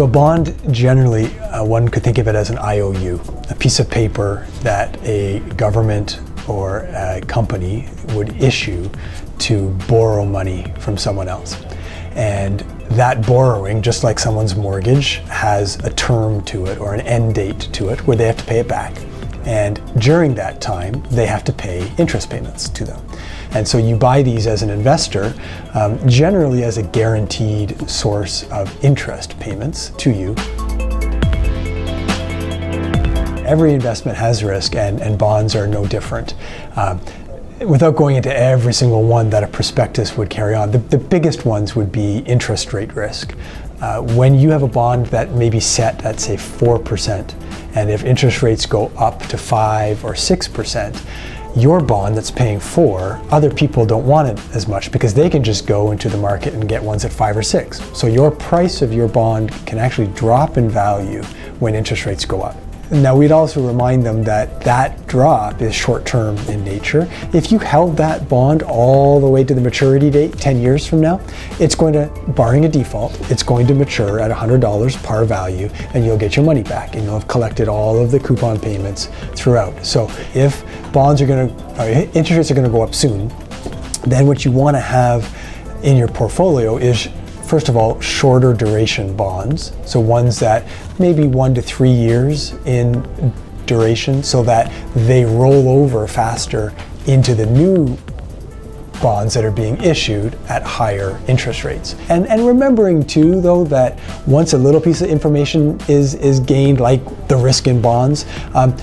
So a bond, generally, one could think of it as an IOU, a piece of paper that a government or a company would issue to borrow money from someone else. And that borrowing, just like someone's mortgage, has a term to it or an end date to it where they have to pay it back. And during that time, they have to pay interest payments to them. And so you buy these as an investor, generally as a guaranteed source of interest payments to you. Every investment has risk, and bonds are no different. Without going into every single one that a prospectus would carry on, the biggest ones would be interest rate risk. When you have a bond that may be set at, say, 4%, and if interest rates go up to 5 or 6%, your bond that's paying 4, other people don't want it as much because they can just go into the market and get ones at 5 or 6. So your price of your bond can actually drop in value when interest rates go up. Now, we'd also remind them that that drop is short-term in nature. If you held that bond all the way to the maturity date 10 years from now, it's going to, barring a default, it's going to mature at $100 par value, and you'll get your money back, and you'll have collected all of the coupon payments throughout. So if bonds are going to, interest rates are going to go up soon, then what you want to have in your portfolio is, first of all, shorter duration bonds, so ones that maybe 1 to 3 years in duration so that they roll over faster into the new bonds that are being issued at higher interest rates. And remembering too, though, that once a little piece of information is gained, like the risk in bonds,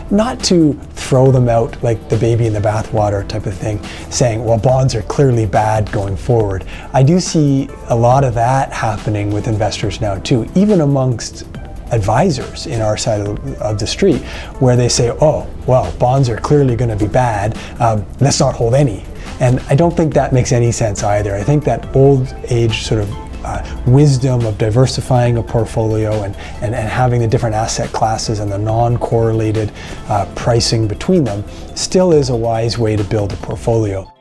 not to throw them out like the baby in the bathwater type of thing, saying, well, bonds are clearly bad going forward. I do see a lot of that happening with investors now too, even amongst advisors in our side of the street, where they say, oh, well, bonds are clearly going to be bad, let's not hold any. And I don't think that makes any sense either. I think that old age sort of wisdom of diversifying a portfolio and having the different asset classes and the non-correlated pricing between them still is a wise way to build a portfolio.